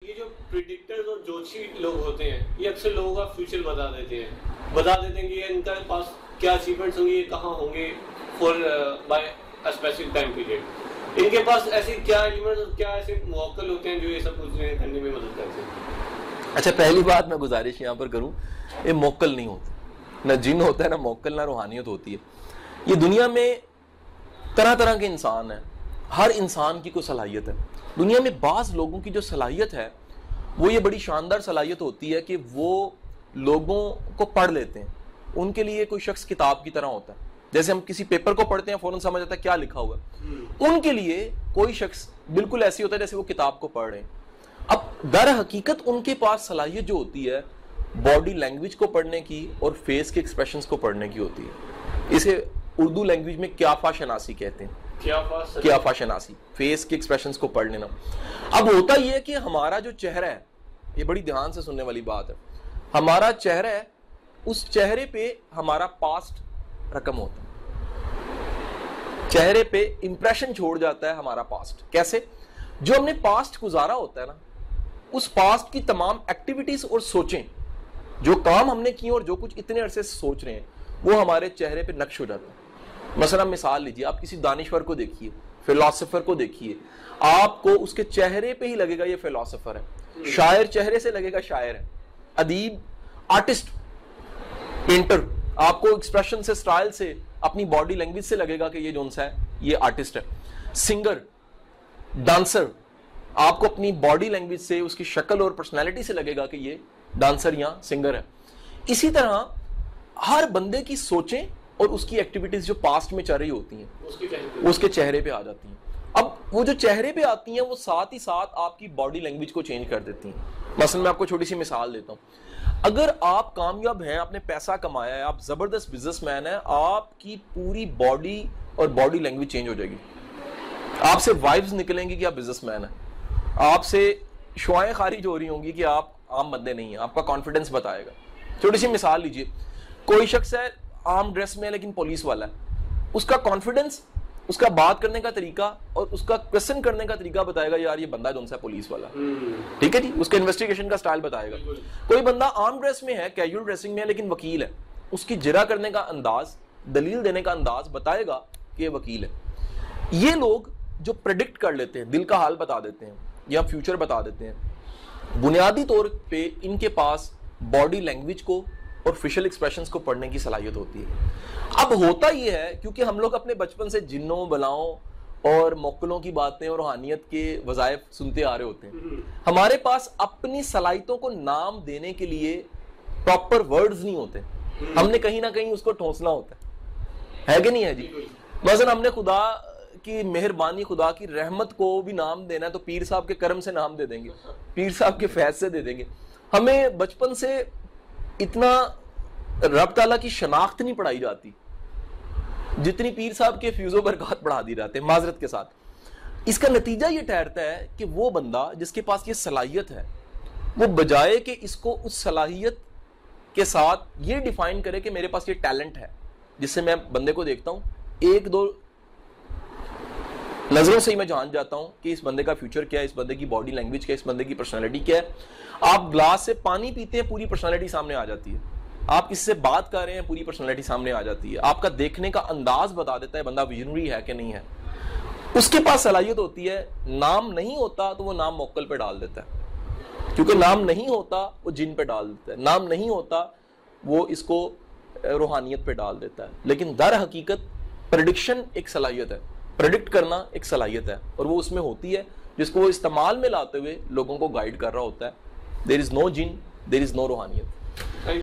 یہ جو پریڈکٹرز اور جوشی لوگ ہوتے ہیں یہ اکثر لوگوں کا فیوچر بتا دیتے ہیں کہ ان کا پاس کیا اچیومنٹس ہوں گے، یہ کہاں ہوں گے for by specific time period. ان کے پاس ایسی کیا ایلیمنٹس اور کیا ایسے موکل ہوتے ہیں جو یہ سب کچھ کرنے میں مدد کرتے ہیں؟ اچھا، پہلی بات میں گزارش یہاں پر کروں، یہ موکل نہیں ہوتا، نہ جن ہوتا ہے، نہ موکل، نہ روحانیت ہوتی ہے. یہ دنیا میں طرح طرح کے انسان ہیں، ہر انسان کی کوئی صلاحیت ہے. دنیا میں بعض لوگوں کی جو صلاحیت ہے وہ یہ بڑی شاندار صلاحیت ہوتی ہے کہ وہ لوگوں کو پڑھ لیتے ہیں. ان کے لیے کوئی شخص کتاب کی طرح ہوتا ہے. جیسے ہم کسی پیپر کو پڑھتے ہیں فوراً سمجھ آتا ہے کیا لکھا ہوا ہے، ان کے لیے کوئی شخص بالکل ایسی ہوتا ہے جیسے وہ کتاب کو پڑھ رہے ہیں. اب در حقیقت ان کے پاس صلاحیت جو ہوتی ہے باڈی لینگویج کو پڑھنے کی اور فیس کے ایکسپریشنز کو پڑھنے کی ہوتی ہے. اسے اردو لینگویج میں قیافہ شناسی کہتے ہیں. قیافہ شناسی، فیس کے ایکسپریشنز کو پڑھ لینا. اب ہوتا یہ ہے کہ ہمارا جو چہرہ ہے، یہ بڑی دھیان سے سننے والی بات ہے، ہمارا چہرہ ہے، اس چہرے پہ ہمارا پاسٹ رقم ہوتا ہے. چہرے پہ امپریشن چھوڑ جاتا ہے ہمارا پاسٹ. کیسے؟ جو ہم نے پاسٹ گزارا ہوتا ہے نا، اس پاسٹ کی تمام ایکٹیویٹیز اور سوچیں، جو کام ہم نے کیے اور جو کچھ اتنے عرصے سے سوچ رہے ہیں، وہ ہمارے چہرے پہ نقش ہو جاتا ہے. مثلا مثال لیجیے، آپ کسی دانشور کو دیکھیے، فلاسفر کو دیکھیے، آپ کو اس کے چہرے پہ ہی لگے گا یہ فلاسفر ہے. شاعر چہرے سے لگے گا شاعر ہے. ادیب، آرٹسٹ، پینٹر، آپ کو ایکسپریشن سے، سٹائل سے، اپنی باڈی لینگویج سے لگے گا کہ یہ جون سا ہے، یہ آرٹسٹ ہے. سنگر، ڈانسر، آپ کو اپنی باڈی لینگویج سے، اس کی شکل اور پرسنالٹی سے لگے گا کہ یہ ڈانسر یا سنگر ہے. اسی طرح ہر بندے کی سوچیں اور اس کی ایکٹیویٹیز جو پاسٹ میں چل رہی ہوتی ہیں اس کے چہرے پہ آ جاتی ہیں. اب وہ جو چہرے پہ آتی ہیں وہ ساتھ ہی ساتھ آپ کی باڈی لینگویج کو چینج کر دیتی ہیں. مثلا میں آپ کو چھوٹی سی مثال دیتا ہوں. اگر آپ کامیاب ہیں، آپ نے پیسہ کمایا ہے، آپ زبردست بزنس مین ہیں، آپ کی پوری باڈی اور باڈی لینگویج چینج ہو جائے گی. آپ سے وائبز نکلیں گی کہ آپ بزنس مین ہیں، آپ سے شعائیں خارج ہو رہی ہوں گی کہ آپ عام بندے نہیں ہیں. آپ کا کانفیڈنس بتائے گا. چھوٹی سی مثال لیجئے، کوئی شخص ہے عام ڈریس میں لیکن پولیس والا ہے، اس کا کانفیڈنس، اس کا بات کرنے کا طریقہ اور اس کا کوسچن کرنے کا طریقہ بتائے گا یار یہ بندہ جون سا ہے پولیس والا. ٹھیک ہے جی، اس کا انویسٹیگیشن کا سٹائل بتائے گا. کوئی بندہ عام ڈریس میں ہے، کیجول ڈریسنگ میں ہے لیکن وکیل ہے، اس کی جرا کرنے کا انداز، دلیل دینے کا انداز بتائے گا کہ یہ وکیل ہے. یہ لوگ جو پریڈکٹ کر لیتے ہیں، دل کا حال بتا دیتے ہیں یا فیوچر بتا دیتے ہیں، بنیادی طور پہ ان کے پاس باڈی لینگویج کو اور فیشل ایکسپریشنز کو پڑھنے کی صلاحیت ہوتی ہے. اب ہوتا یہ ہے کیونکہ ہم لوگ اپنے بچپن سے جنوں، بلاؤں اور موکلوں کی باتیں اور روحانیت کے وظائف سنتے آ رہے ہوتے ہیں، ہمارے پاس اپنی صلاحیتوں کو نام دینے کے لیے پراپر ورڈز نہیں ہوتے. ہم نے کہیں نہ کہیں اس کو ٹھونسنا ہوتا ہے کہ نہیں ہے جی؟ مثلا ہم نے خدا کی مہربانی، خدا کی رحمت کو بھی نام دینا ہے تو پیر صاحب کے کرم سے نام دے دیں گے، پیر صاحب کے فیض سے دے دیں گے. ہمیں بچپن سے اتنا رب تعالیٰ کی شناخت نہیں پڑھائی جاتی جتنی پیر صاحب کے فیوز و برکات پڑھا دی جاتے ہیں، معذرت کے ساتھ. اس کا نتیجہ یہ ٹھہرتا ہے کہ وہ بندہ جس کے پاس یہ صلاحیت ہے، وہ بجائے کہ اس کو اس صلاحیت کے ساتھ یہ ڈیفائن کرے کہ میرے پاس یہ ٹیلنٹ ہے، جس سے میں بندے کو دیکھتا ہوں، ایک دو نظروں سے ہی میں جان جاتا ہوں کہ اس بندے کا فیوچر کیا ہے، اس بندے کی باڈی لینگویج کیا ہے، اس بندے کی پرسنالٹی کیا ہے. آپ گلاس سے پانی پیتے ہیں، پوری پرسنالٹی سامنے آ جاتی ہے. آپ اس سے بات کر رہے ہیں، پوری پرسنالٹی سامنے آ جاتی ہے. آپ کا دیکھنے کا انداز بتا دیتا ہے بندہ ویژنری ہے کہ نہیں ہے. اس کے پاس صلاحیت ہوتی ہے. نام نہیں ہوتا تو وہ نام موکل پہ ڈال دیتا ہے، کیونکہ نام نہیں ہوتا وہ جن پہ ڈال دیتا ہے، نام نہیں ہوتا وہ اس کو روحانیت پہ ڈال دیتا ہے. لیکن در حقیقت پریڈکشن ایک صلاحیت ہے، پریڈکٹ کرنا ایک صلاحیت ہے، اور وہ اس میں ہوتی ہے جس کو وہ استعمال میں لاتے ہوئے لوگوں کو گائیڈ کر رہا ہوتا ہے. دیر از نو جن، دیر از نو روحانیت.